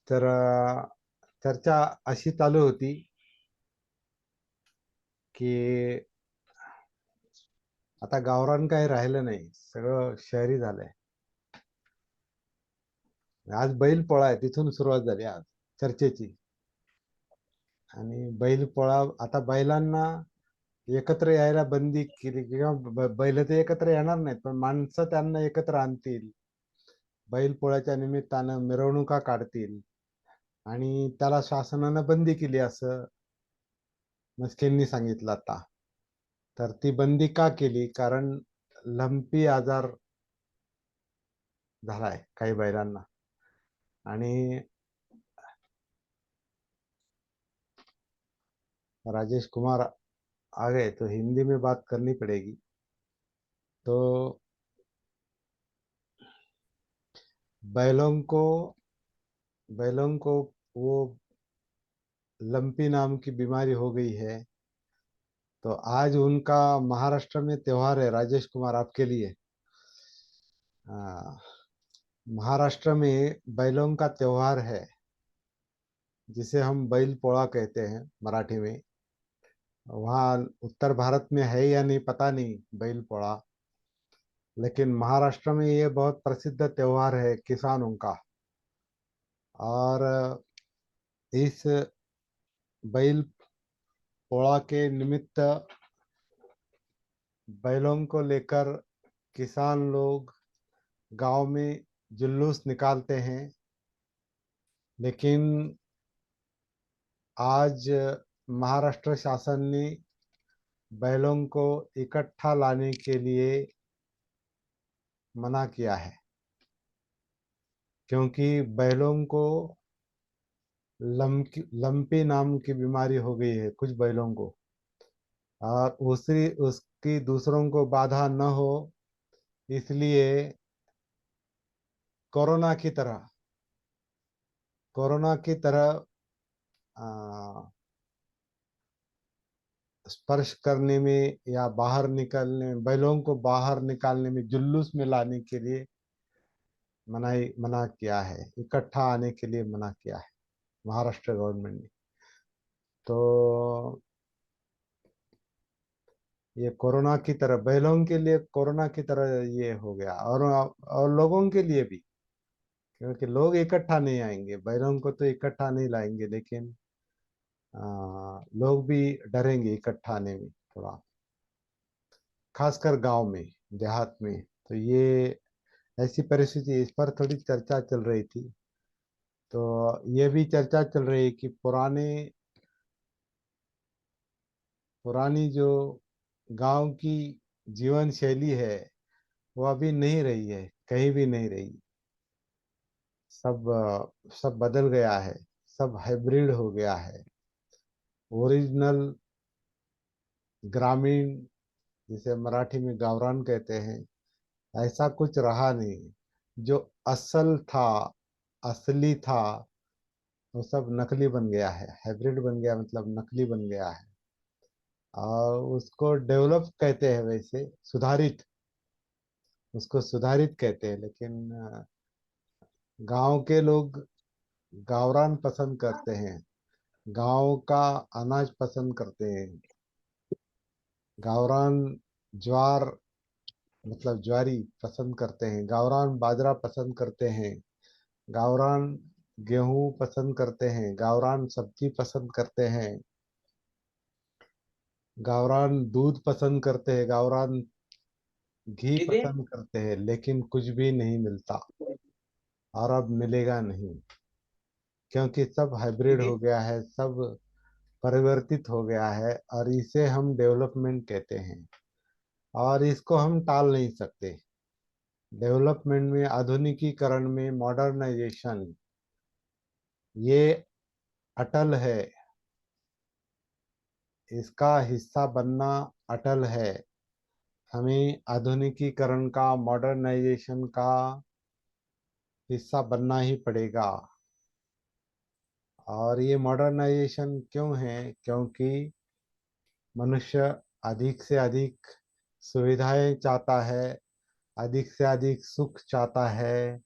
तर चर्चा अशी चालू होती की आता गावरान काही राहिलं नाही, सगळं शहरी झालंय. आज बैल पोळा आहे, तिथून सुरुवात झाली आज चर्चेची. आणि बैल पोळा, आता बैलांना एकत्र यायला बंदी केली किंवा बैल तर एकत्र येणार नाहीत, पण माणसं त्यांना एकत्र आणतील, बैल पोळ्याच्या निमित्तानं मिरवणुका काढतील आणि त्याला शासनानं बंदी केली असं मस्केंनी सांगितलं आता. तर ती बंदी का केली? कारण लंपी आजार झालाय काही बैलांना. आणि राजेश कुमार आ गए तो हिंदी में बात करनी पड़ेगी. तो बैलों को बैलों को वो लंपी नाम की बीमारी हो गई है. तो आज उनका महाराष्ट्र में त्योहार है राजेश कुमार, आपके लिए. महाराष्ट्र में बैलों का त्योहार है, जिसे हम बैल पोड़ा कहते हैं मराठी में. वहाँ उत्तर भारत में है या नहीं पता नहीं बैल पोड़ा, लेकिन महाराष्ट्र में ये बहुत प्रसिद्ध त्योहार है किसानों का. और इस बैल पोड़ा के निमित्त बैलों को लेकर किसान लोग गांव में जुलूस निकालते हैं. लेकिन आज महाराष्ट्र शासन ने बैलों को इकट्ठा लाने के लिए मना किया है, क्योंकि बैलों को लंपी नाम की बीमारी हो गई है कुछ बैलों को. और उसकी दूसरों को बाधा न हो, इसलिए कोरोना की तरह कोरोना की तरह स्पर्श करने में या बाहर निकलने, बैलों को बाहर निकालने में, जुलूस में लाने के लिए मना किया है, इकट्ठा आने के लिए मना किया है महाराष्ट्र गवर्नमेंट ने. तो ये कोरोना की तरह, बैलों के लिए कोरोना की तरह ये हो गया. और लोगों के लिए भी, क्योंकि लोग इकट्ठा नहीं आएंगे, बैलों को तो इकट्ठा नहीं लाएंगे, लेकिन लोग भी डरेंगे इकट्ठा आने में थोड़ा, खासकर गांव में, देहात में. तो ये ऐसी परिस्थिति, इस पर थोड़ी चर्चा चल रही थी. तो ये भी चर्चा चल रही है कि पुरानी जो गांव की जीवन शैली है वो अभी नहीं रही है, कहीं भी नहीं रही. सब बदल गया है, सब हाइब्रिड हो गया है. ओरिजिनल ग्रामीण, जिसे मराठी में गावरान कहते हैं, ऐसा कुछ रहा नहीं. जो असल था, असली था, वो सब नकली बन गया है. हाइब्रिड बन गया मतलब नकली बन गया है. और उसको डेवलप कहते हैं, वैसे सुधारित, उसको सुधारित कहते हैं. लेकिन गांव के लोग गावरान पसंद करते हैं, गांव का अनाज पसंद करते हैं. गावरान ज्वार मतलब ज्वारी पसंद करते हैं, गावरान बाजरा पसंद करते हैं, गावरान गेहूं पसंद करते हैं, गावरान सब्जी पसंद करते हैं, गावरान दूध पसंद करते हैं, गावरान घी दीदी। पसंद करते हैं. लेकिन कुछ भी नहीं मिलता और अब मिलेगा नहीं, क्योंकि सब हाइब्रिड दीदी। हो गया है, सब परिवर्तित हो गया है. और इसे हम डेवलपमेंट कहते हैं, और इसको हम टाल नहीं सकते. डेवलपमेंट में, आधुनिकीकरण में, मॉडर्नाइजेशन, ये अटल है, इसका हिस्सा बनना अटल है. हमें आधुनिकीकरण का, मॉडर्नाइजेशन का हिस्सा बनना ही पड़ेगा. और ये मॉडर्नाइजेशन क्यों है? क्योंकि मनुष्य अधिक से अधिक सुविधाएं चाहता है, अधिक से अधिक सुख चाहता है,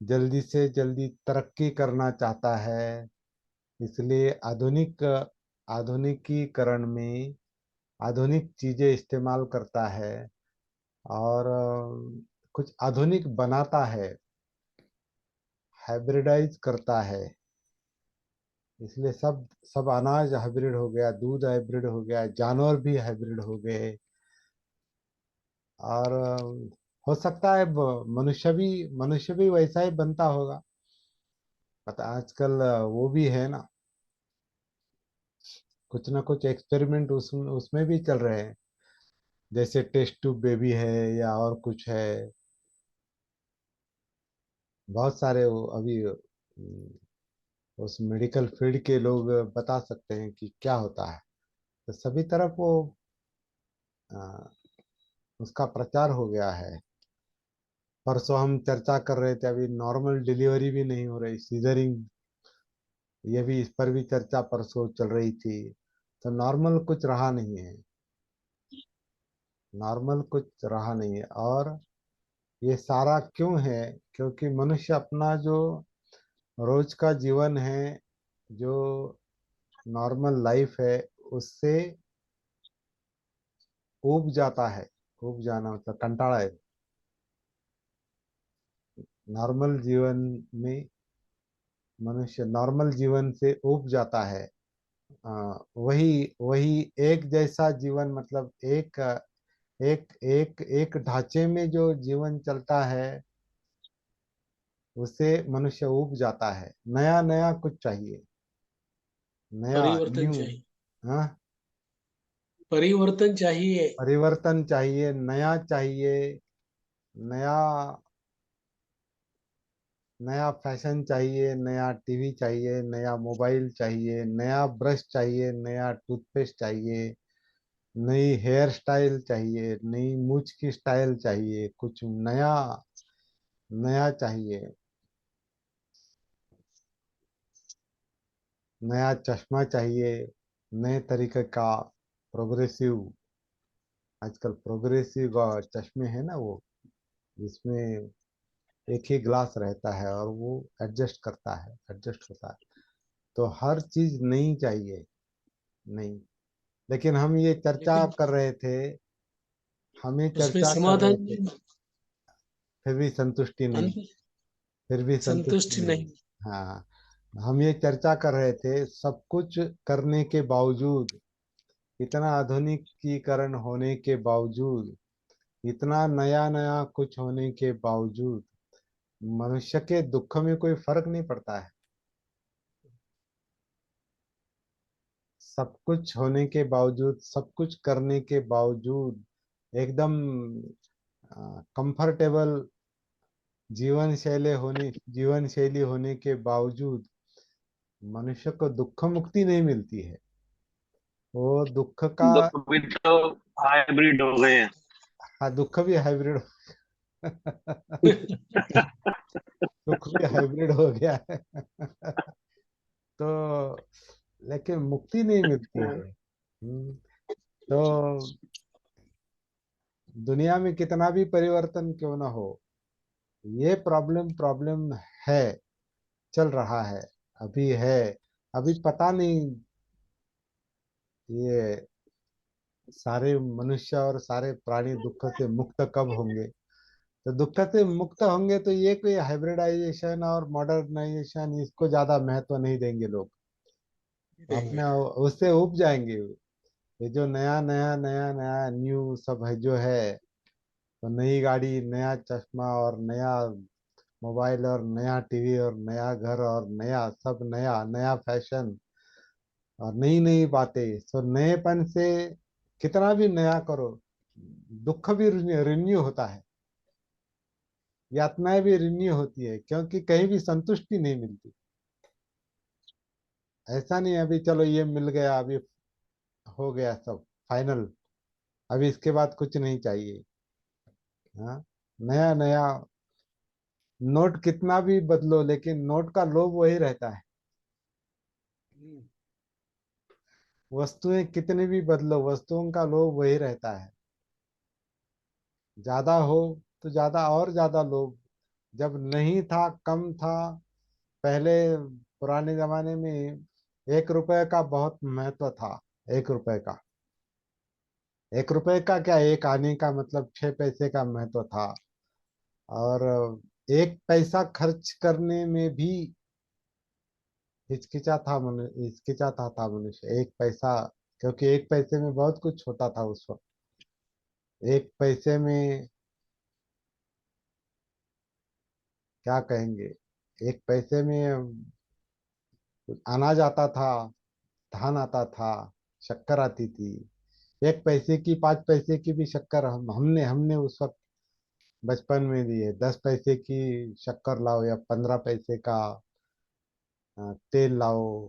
जल्दी से जल्दी तरक्की करना चाहता है, इसलिए आधुनिकीकरण में आधुनिक चीजें इस्तेमाल करता है, और कुछ आधुनिक बनाता है, हाइब्रिडाइज करता है। इसलिए सब सब अनाज हाइब्रिड हो गया, दूध हाइब्रिड हो गया, जानवर भी हाइब्रिड हो गए। और हो सकता है मनुष्य भी वैसा ही बनता होगा। पता आजकल वो भी है ना, कुछ ना कुछ एक्सपेरिमेंट उसमें भी चल रहे हैं, जैसे टेस्ट ट्यूब बेबी है या और कुछ है। बहुत सारे वो अभी उस मेडिकल फील्ड के लोग बता सकते हैं कि क्या होता है। तो सभी तरफ वो अ, उसका प्रचार हो गया है। परसों हम चर्चा कर रहे थे, अभी नॉर्मल डिलीवरी भी नहीं हो रही, सीजरिंग, ये भी, इस पर भी चर्चा परसों चल रही थी। तो नॉर्मल कुछ रहा नहीं है, नॉर्मल कुछ रहा नहीं है। और ये सारा क्यों है? क्योंकि मनुष्य अपना जो रोज का जीवन है, जो नॉर्मल लाइफ है, उससे ऊब जाता है। ऊब जाना मतलब कंटाड़ा है। नॉर्मल जीवन में मनुष्य नॉर्मल जीवन से ऊब जाता है। वही वही एक जैसा जीवन, मतलब एक एक एक ढांचे में जो जीवन चलता है, उससे मनुष्य ऊब जाता है। नया नया कुछ चाहिए, नया, परिवर्तन न्यू। चाहिए। हाँ, परिवर्तन चाहिए। परिवर्तन चाहिए, नया चाहिए। नया नया फैशन चाहिए, नया टीवी चाहिए, नया मोबाइल चाहिए, नया ब्रश चाहिए, नया टूथपेस्ट चाहिए, नई हेयर स्टाइल चाहिए, नई मूछ की स्टाइल चाहिए, कुछ नया नया चाहिए। नया चश्मा चाहिए, नए तरीके का प्रोग्रेसिव, आजकल प्रोग्रेसिव चश्मे हैं ना वो, जिसमें एक ही ग्लास रहता है और वो एडजस्ट होता है। तो हर चीज नई चाहिए, नई। लेकिन हम ये चर्चा लेकिन कर रहे थे, हम ये उसमें चर्चा कर रहे समाधान थे, फिर भी संतुष्टि नहीं, अंत फिर भी संतुष्टि संतुष्ट नहीं। नहीं। हाँ, हम ये चर्चा कर रहे थे, सब कुछ करने के बावजूद, इतना आधुनिकीकरण होने के बावजूद, इतना नया नया कुछ होने के बावजूद, मनुष्य के दुख में कोई फर्क नहीं पड़ता है। सब कुछ होने के बावजूद, सब कुछ करने के बावजूद, एकदम कंफर्टेबल जीवन शैली होने के बावजूद, मनुष्य को दुख मुक्ति नहीं मिलती है। वो दुख का, दुख भी तो हाइब्रिड हो गए हैं। हाँ, दुख भी हाइब्रिड दुख भी हाइब्रिड हो गया है। तो लेकिन मुक्ति नहीं मिलती है। तो दुनिया में कितना भी परिवर्तन क्यों ना हो, ये प्रॉब्लम प्रॉब्लम है, चल रहा है, अभी है। अभी पता नहीं ये सारे मनुष्य और सारे प्राणी दुख से मुक्त कब होंगे। तो दुख से मुक्त होंगे तो ये कोई हाइब्रिडाइजेशन और मॉडर्नाइजेशन, इसको ज्यादा महत्व नहीं देंगे लोग, देंगे। अपने उससे उब जाएंगे। ये जो नया नया नया नया न्यू सब है जो है, तो नई गाड़ी, नया चश्मा और नया मोबाइल और नया टीवी और नया घर और नया सब, नया नया फैशन और नई नई बातें। सो नएपन से कितना भी नया करो, दुख भी रिन्यू होता है, यातनाएं भी रिन्यू होती है, क्योंकि कहीं भी संतुष्टि नहीं मिलती। ऐसा नहीं है अभी चलो ये मिल गया, अभी हो गया सब फाइनल, अभी इसके बाद कुछ नहीं चाहिए। हाँ, नया नया नोट कितना भी बदलो, लेकिन नोट का लोभ वही रहता है। वस्तुएं कितनी भी बदलो, वस्तुओं का लोभ वही रहता है। ज्यादा हो तो ज्यादा और ज्यादा लोभ, जब नहीं था, कम था। पहले पुराने जमाने में 1 रुपए का बहुत महत्व था। 1 रुपए का, 1 रुपए का क्या, एक आने का मतलब 6 पैसे का महत्व था। और 1 पैसा खर्च करने में भी हिचकिचाता था मनुष्य। 1 पैसा, क्योंकि 1 पैसे में बहुत कुछ होता था उस वक्त। 1 पैसे में क्या कहेंगे, 1 पैसे में अनाज आता था, धान आता था, शक्कर आती थी। 1 पैसे की, 5 पैसे की भी शक्कर हमने हमने उस वक्त बचपन में दी है। 10 पैसे की शक्कर लाओ या 15 पैसे का तेल लाओ।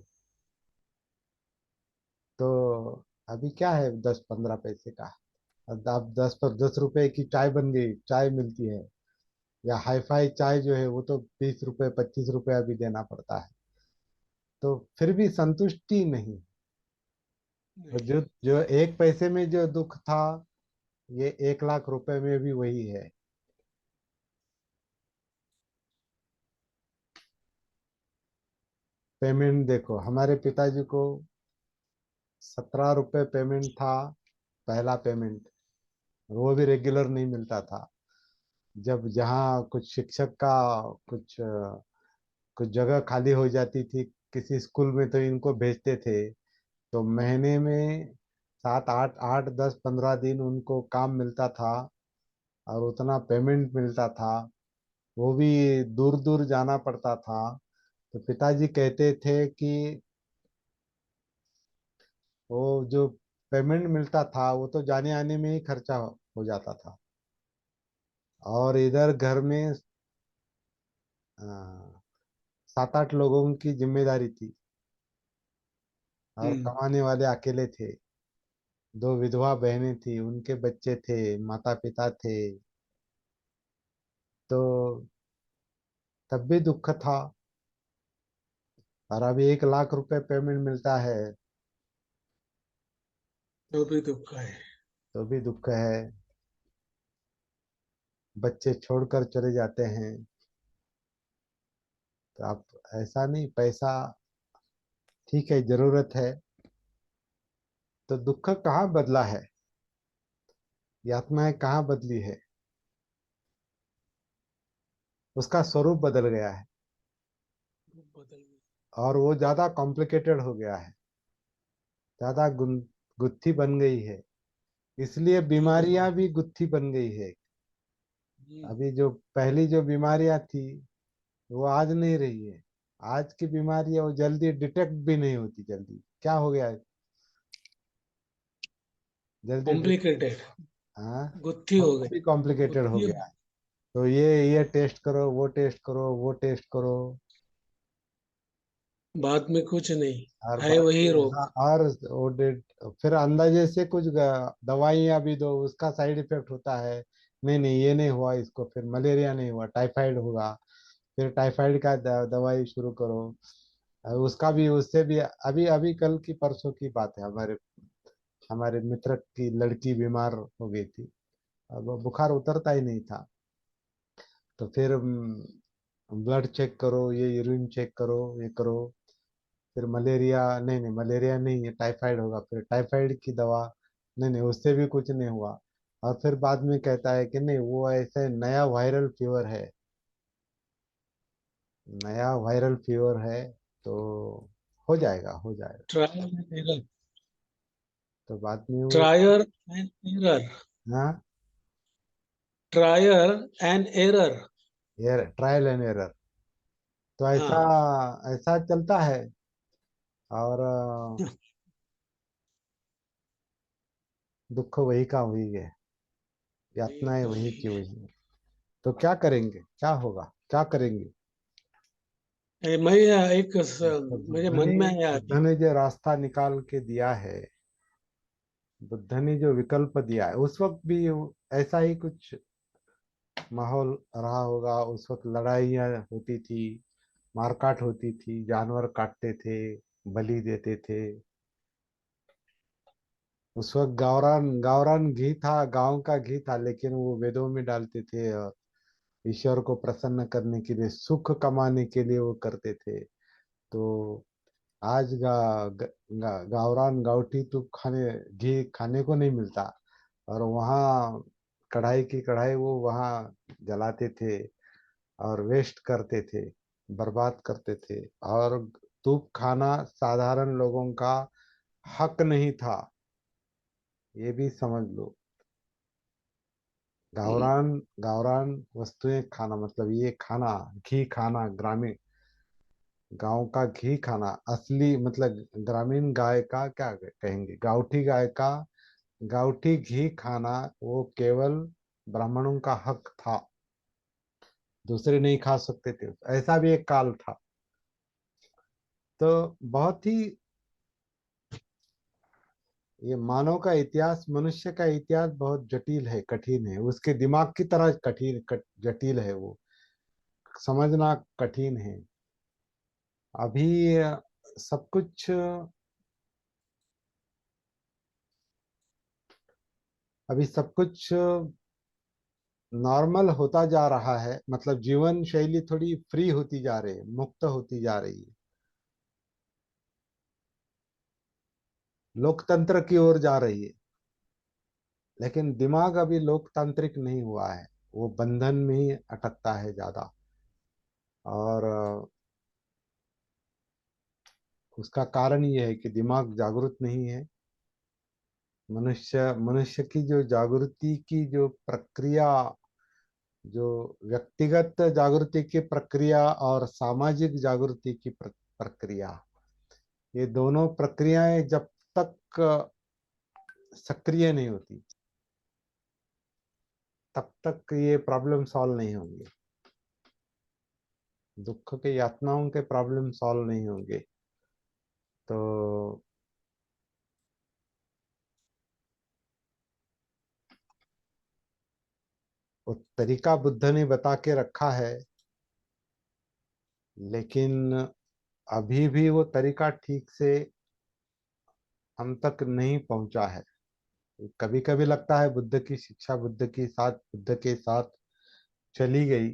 तो अभी क्या है 10 15 पैसे का। अब आप 10 रुपए की चाय बन गई, चाय मिलती है। या हाई फाई चाय जो है वो तो 20 रुपए 25 रुपए अभी देना पड़ता है। तो फिर भी संतुष्टि नहीं। और नहीं। जो 1 पैसे में जो दुख था, ये 1 लाख रुपए में भी वही है। पेमेंट देखो, हमारे पिताजी को 17 रुपए पेमेंट था, पहला पेमेंट। वो भी रेगुलर नहीं मिलता था। जब जहाँ कुछ शिक्षक का कुछ कुछ जगह खाली हो जाती थी किसी स्कूल में, तो इनको भेजते थे। तो महीने में 7 8 8 10 15 दिन उनको काम मिलता था, और उतना पेमेंट मिलता था। वो भी दूर दूर जाना पड़ता था। तो पिताजी कहते थे कि वो जो पेमेंट मिलता था वो तो जाने आने में ही खर्चा हो जाता था। और इधर घर में 7 8 लोगों की जिम्मेदारी थी, और हम्म। कमाने वाले अकेले थे। 2 विधवा बहनें थी, उनके बच्चे थे, माता पिता थे। तो तब भी दुख था। और अभी 1 लाख रुपए पेमेंट मिलता है, तो भी दुख है। तो भी दुख है। बच्चे छोड़कर चले जाते हैं। तो आप, ऐसा नहीं, पैसा ठीक है, जरूरत है। तो दुख कहाँ बदला है, यातनाएं कहाँ बदली है। उसका स्वरूप बदल गया है, बदल गई। और वो ज्यादा कॉम्प्लिकेटेड हो गया है, ज्यादा गुत्थी बन गई है। इसलिए हम्म। बीमारियां भी गुत्थी बन गई है। हम्म। अभी जो पहली जो बीमारियां थी, वो आज नहीं रही है। आज की बीमारियां वो जल्दी डिटेक्ट भी नहीं होती। जल्दी क्या हो गया है, जल्दी कॉम्प्लिकेटेड। हाँ, गुत्थी हो बहुत गई। भी कॉम्प्लिकेटेड हो गुत्थी। गया है। तो ये टेस्ट करो, वो टेस्ट करो, वो टेस्ट करो। बाद में कुछ नहीं। और है बाद वही में, हाँ, रोग। और वो फिर अंदाजे से कुछ दवाइयाँ भी दो, उसका साइड इफेक्ट होता है। नहीं नहीं, ये नहीं हुआ इसको, फिर मलेरिया नहीं हुआ, टाइफाइड होगा। फिर टाइफाइड का दवाई शुरू करो। उसका भी, उससे भी अभी अभी कल की परसों की बात है, हमारे हमारे मित्र की लड़की बीमार हो गई थी। अब वो बुखार उतरता ही नहीं था। तो फिर ब्लड चेक करो, ये यूरिन चेक करो, ये करो। फिर मलेरिया, नहीं नहीं मलेरिया नहीं, ये टाइफाइड होगा। फिर टाइफाइड की दवा, नहीं नहीं उससे भी कुछ नहीं हुआ। और फिर बाद में कहता है कि नहीं, वो ऐसे नया वायरल फीवर है, नया वायरल फीवर है। तो हो जाएगा, हो जाएगा। Trial and error. तो बाद में वो, ट्रायल एंड एरर। हाँ, trial and error. Trial and error. तो ऐसा हाँ। ऐसा चलता है। और दुख वही का वही है, वही यातनाएं का वही वही की है। वही है। तो क्या करेंगे, क्या होगा, क्या करेंगे। मैं एक तो मेरे बुद्ध मन ने में आया बुद्ध अभी। ने जो रास्ता निकाल के दिया है, बुद्ध ने जो विकल्प दिया है, उस वक्त भी ऐसा ही कुछ माहौल रहा होगा। उस वक्त लड़ाइयाँ होती थी, मारकाट होती थी, जानवर काटते थे, बलि देते थे। उस वक्त गावरान गावरान घी था, गांव का घी था, लेकिन वो वेदों में डालते थे। ईश्वर को प्रसन्न करने के लिए, सुख कमाने के लिए वो करते थे। तो आज गावरान गावठी तो घी खाने को नहीं मिलता। और वहाँ कढ़ाई की कढ़ाई वो वहाँ जलाते थे और वेस्ट करते थे, बर्बाद करते थे। और तूप खाना साधारण लोगों का हक नहीं था, ये भी समझ लो। गावरान गावरान वस्तुएं खाना मतलब ये खाना, घी खाना, ग्रामीण गांव का घी खाना, असली मतलब ग्रामीण गाय का क्या कहेंगे, गावठी गाय का गावठी घी खाना, वो केवल ब्राह्मणों का हक था, दूसरे नहीं खा सकते थे। ऐसा भी एक काल था। तो बहुत ही, ये मानव का इतिहास, मनुष्य का इतिहास बहुत जटिल है, कठिन है, उसके दिमाग की तरह जटिल है वो, समझना कठिन है। अभी सब कुछ अभी सब कुछ नॉर्मल होता जा रहा है, मतलब जीवन शैली थोड़ी फ्री होती जा रही है, मुक्त होती जा रही है, लोकतंत्र की ओर जा रही है। लेकिन दिमाग अभी लोकतांत्रिक नहीं हुआ है, वो बंधन में ही अटकता है ज्यादा। और उसका कारण ये है कि दिमाग जागरूक नहीं है। मनुष्य मनुष्य की जो जागृति की जो प्रक्रिया, जो व्यक्तिगत जागृति की प्रक्रिया और सामाजिक जागृति की प्रक्रिया, ये दोनों प्रक्रियाएं जब तक सक्रिय नहीं होती, तब तक ये प्रॉब्लम सॉल्व नहीं होंगे, दुख के यातनाओं के प्रॉब्लम सॉल्व नहीं होंगे। तो वो तरीका बुद्ध ने बता के रखा है, लेकिन अभी भी वो तरीका ठीक से हम तक नहीं पहुंचा है। कभी कभी लगता है बुद्ध की शिक्षा बुद्ध के साथ चली गई,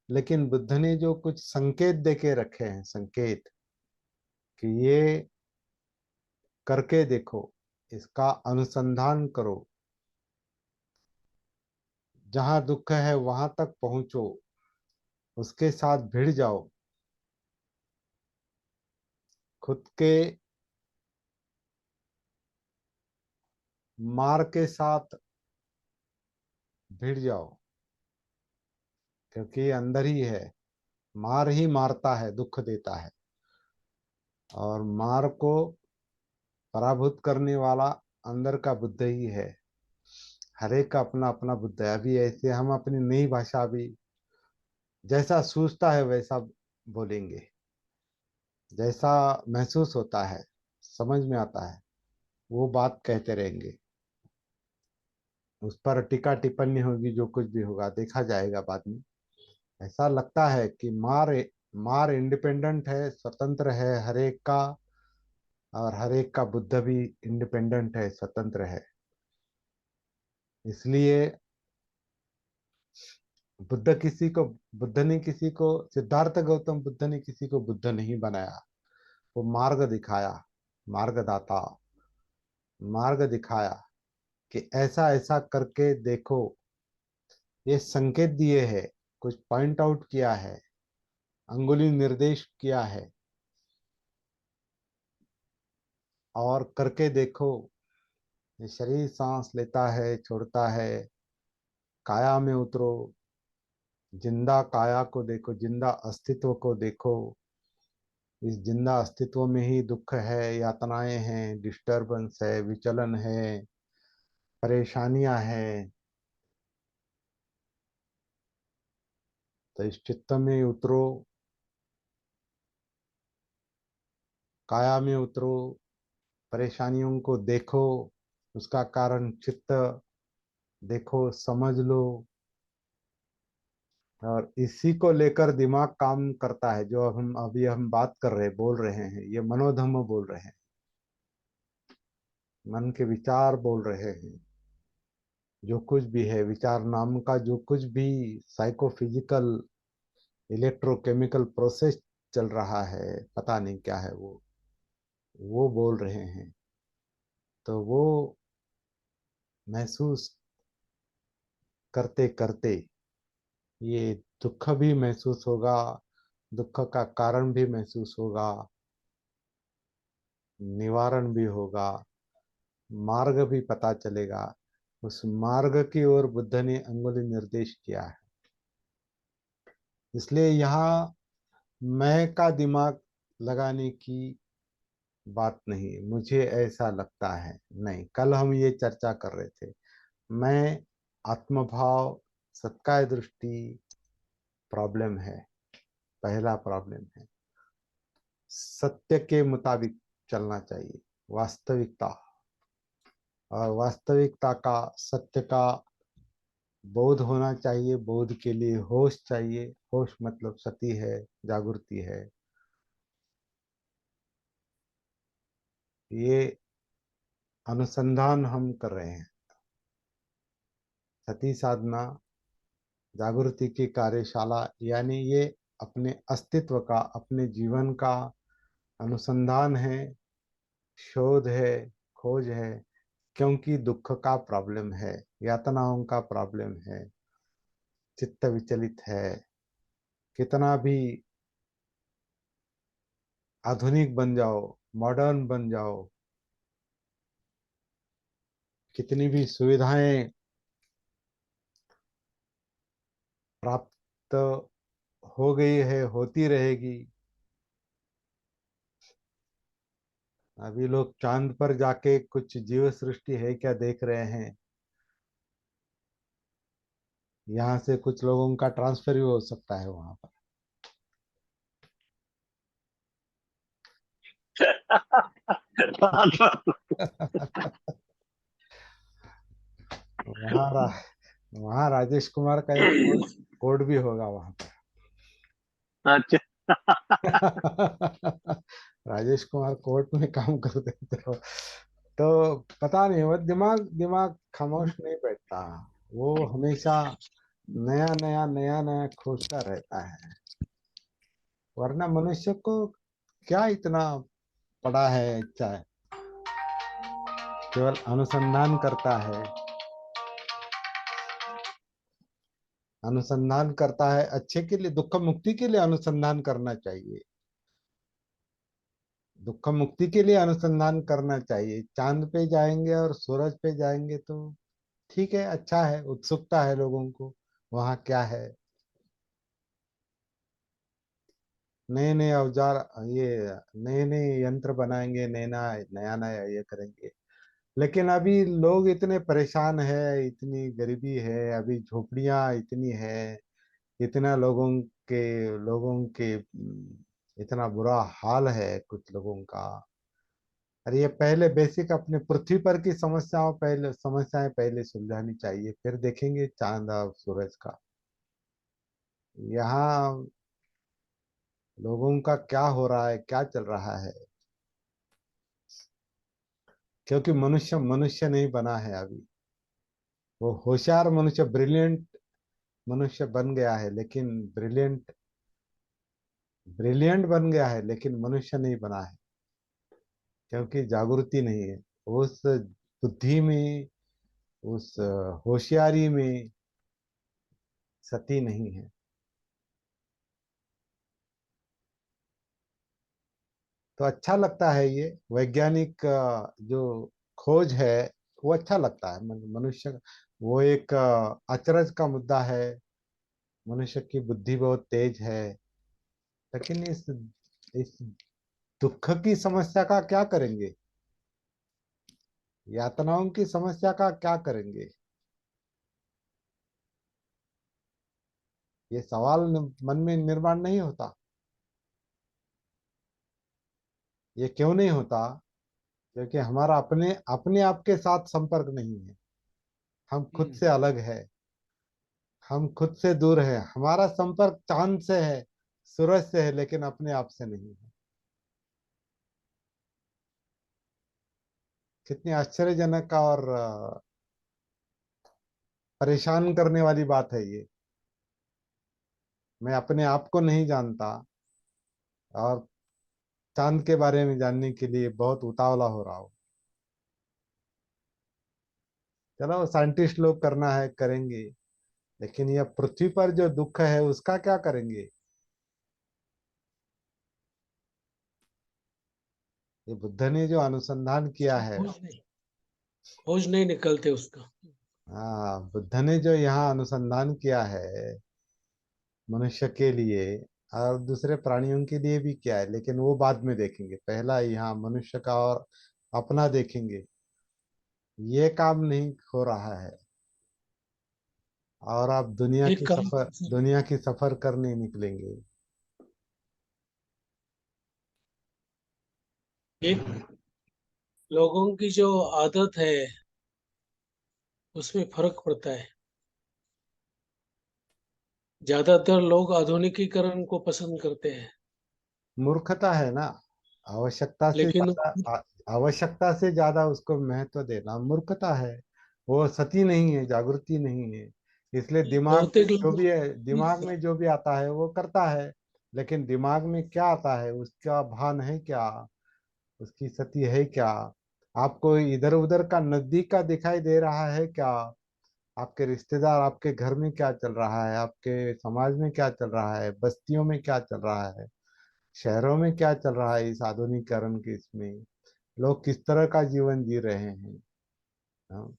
लेकिन बुद्ध ने जो कुछ संकेत दे के रखे हैं, संकेत कि ये करके देखो, इसका अनुसंधान करो, जहां दुख है वहां तक पहुंचो, उसके साथ भिड़ जाओ, खुद के मार के साथ भिड़ जाओ, क्योंकि ये अंदर ही है, मार ही मारता है, दुख देता है। और मार को पराभूत करने वाला अंदर का बुद्ध ही है। हर एक का अपना अपना बुद्ध है। अभी ऐसे हम अपनी नई भाषा भी जैसा सूझता है वैसा बोलेंगे, जैसा महसूस होता है, समझ में आता है, वो बात कहते रहेंगे। उस पर टीका टिप्पणी होगी, जो कुछ भी होगा देखा जाएगा बाद में। ऐसा लगता है कि मार इंडिपेंडेंट है, स्वतंत्र है हर एक का, और हर एक का बुद्ध भी इंडिपेंडेंट है, स्वतंत्र है। इसलिए बुद्ध ने किसी को सिद्धार्थ गौतम बुद्ध ने किसी को बुद्ध नहीं बनाया। वो मार्ग दिखाया, मार्गदाता, मार्ग दिखाया कि ऐसा ऐसा करके देखो, ये संकेत दिए है, कुछ पॉइंट आउट किया है, अंगुली निर्देश किया है, और करके देखो। ये शरीर सांस लेता है, छोड़ता है, काया में उतरो, जिंदा काया को देखो, जिंदा अस्तित्व को देखो। इस जिंदा अस्तित्व में ही दुख है, यातनाएं हैं, डिस्टरबेंस है, विचलन है, परेशानियां हैं। तो इस चित्त में उतरो, काया में उतरो, परेशानियों को देखो, उसका कारण चित्त देखो, समझ लो। और इसी को लेकर दिमाग काम करता है, जो अब हम बात कर रहे, बोल रहे हैं, ये मनोधर्म बोल रहे हैं, मन के विचार बोल रहे हैं। जो कुछ भी है, विचार नाम का जो कुछ भी साइकोफिजिकल इलेक्ट्रोकेमिकल प्रोसेस चल रहा है, पता नहीं क्या है वो बोल रहे हैं। तो वो महसूस करते करते ये दुख भी महसूस होगा, दुख का कारण भी महसूस होगा, निवारण भी होगा, मार्ग भी पता चलेगा। उस मार्ग की ओर बुद्ध ने अंगुली निर्देश किया है। इसलिए यहाँ मैं का दिमाग लगाने की बात नहीं, मुझे ऐसा लगता है। नहीं, कल हम ये चर्चा कर रहे थे। मैं, आत्मभाव, सत्काय दृष्टि प्रॉब्लम है, पहला प्रॉब्लम है। सत्य के मुताबिक चलना चाहिए, वास्तविकता, और वास्तविकता का, सत्य का बोध होना चाहिए। बोध के लिए होश चाहिए। होश मतलब सती है, जागृति है। ये अनुसंधान हम कर रहे हैं। सती साधना, जागृति की कार्यशाला, यानी ये अपने अस्तित्व का, अपने जीवन का अनुसंधान है, शोध है, खोज है। क्योंकि दुख का प्रॉब्लम है, यातनाओं का प्रॉब्लम है, चित्त विचलित है। कितना भी आधुनिक बन जाओ, मॉडर्न बन जाओ, कितनी भी सुविधाएं प्राप्त हो गई है, होती रहेगी। अभी लोग चांद पर जाके कुछ जीव सृष्टि है क्या देख रहे हैं। यहाँ से कुछ लोगों का ट्रांसफर भी हो सकता है वहां पर। वहाँ रा, वहाँ राजेश कुमार का एक कोड भी होगा वहां अच्छा। पर। राजेश कुमार कोर्ट में काम करते थे तो पता नहीं, वो दिमाग दिमाग खामोश नहीं बैठता। वो हमेशा नया नया नया नया खोजता रहता है। वरना मनुष्य को क्या इतना पड़ा है, इच्छा है, केवल अनुसंधान करता है। अनुसंधान करता है अच्छे के लिए, दुख मुक्ति के लिए अनुसंधान करना चाहिए। दुख मुक्ति के लिए अनुसंधान करना चाहिए। चांद पे जाएंगे और सूरज पे जाएंगे तो ठीक है, अच्छा है, उत्सुकता है लोगों को वहाँ क्या है। नए नए औजार, ये नए नए यंत्र बनाएंगे, नया नया नया ये करेंगे। लेकिन अभी लोग इतने परेशान है, इतनी गरीबी है, अभी झोपड़ियां इतनी है, इतना लोगों के इतना बुरा हाल है कुछ लोगों का। अरे ये पहले बेसिक अपने पृथ्वी पर की समस्याएं पहले सुलझानी चाहिए, फिर देखेंगे चांद और सूरज का। यहाँ लोगों का क्या हो रहा है, क्या चल रहा है। क्योंकि मनुष्य मनुष्य नहीं बना है अभी। वो होशियार मनुष्य, ब्रिलियंट मनुष्य बन गया है, लेकिन ब्रिलियंट ब्रिलियंट बन गया है, लेकिन मनुष्य नहीं बना है। क्योंकि जागृति नहीं है उस बुद्धि में, उस होशियारी में, सती नहीं है। तो अच्छा लगता है ये वैज्ञानिक जो खोज है, वो अच्छा लगता है। मनुष्य, वो एक अचरज का मुद्दा है। मनुष्य की बुद्धि बहुत तेज है। लेकिन इस दुख की समस्या का क्या करेंगे, यातनाओं की समस्या का क्या करेंगे। ये सवाल मन में निर्माण नहीं होता। ये क्यों नहीं होता? क्योंकि हमारा अपने अपने आप के साथ संपर्क नहीं है। हम खुद हम्म, से अलग है, हम खुद से दूर है। हमारा संपर्क चांद से है, सूरज से है, लेकिन अपने आप से नहीं है। कितनी आश्चर्यजनक और परेशान करने वाली बात है ये। मैं अपने आप को नहीं जानता और चांद के बारे में जानने के लिए बहुत उतावला हो रहा हूँ। चलो साइंटिस्ट लोग करना है करेंगे, लेकिन यह पृथ्वी पर जो दुख है उसका क्या करेंगे? ये बुद्ध ने जो अनुसंधान किया है, खोज नहीं निकलते उसका। हाँ, बुद्ध ने जो यहाँ अनुसंधान किया है मनुष्य के लिए और दूसरे प्राणियों के लिए भी किया है, लेकिन वो बाद में देखेंगे। पहला यहाँ मनुष्य का और अपना देखेंगे। ये काम नहीं हो रहा है और आप एक काम दुनिया की सफर करने निकलेंगे। एक लोगों की जो आदत है उसमें फर्क पड़ता है। ज्यादातर लोग आधुनिकीकरण को पसंद करते हैं, मूर्खता है ना। आवश्यकता से लेकिन ज्यादा आवश्यकता से ज्यादा उसको महत्व देना मूर्खता है। वो सती नहीं है, जागृति नहीं है। इसलिए दिमाग में बहुतेक जो भी लोग है, दिमाग में जो भी आता है वो करता है। लेकिन दिमाग में क्या आता है, उसका भान है क्या, उसकी सती है क्या? आपको इधर उधर का नजदीक का दिखाई दे रहा है क्या? आपके रिश्तेदार, आपके घर में क्या चल रहा है, आपके समाज में क्या चल रहा है, बस्तियों में क्या चल रहा है, शहरों में क्या चल रहा है? इस आधुनिकीकरण के इसमें लोग किस तरह का जीवन जी रहे हैं? हाँ,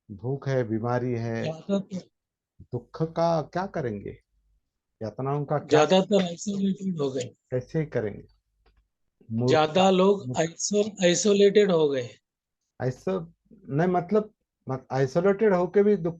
भूख है, बीमारी है, ज्यादातर दुख का क्या करेंगे? यातनाओं का क्या ज्यादातर आइसोलेटेड हो गए। कैसे करेंगे? मूर्खता। ज्यादा लोग आइसोलेटेड हो गए। ऐसा नहीं, मतलब आइसोलेटेड होके भी दुख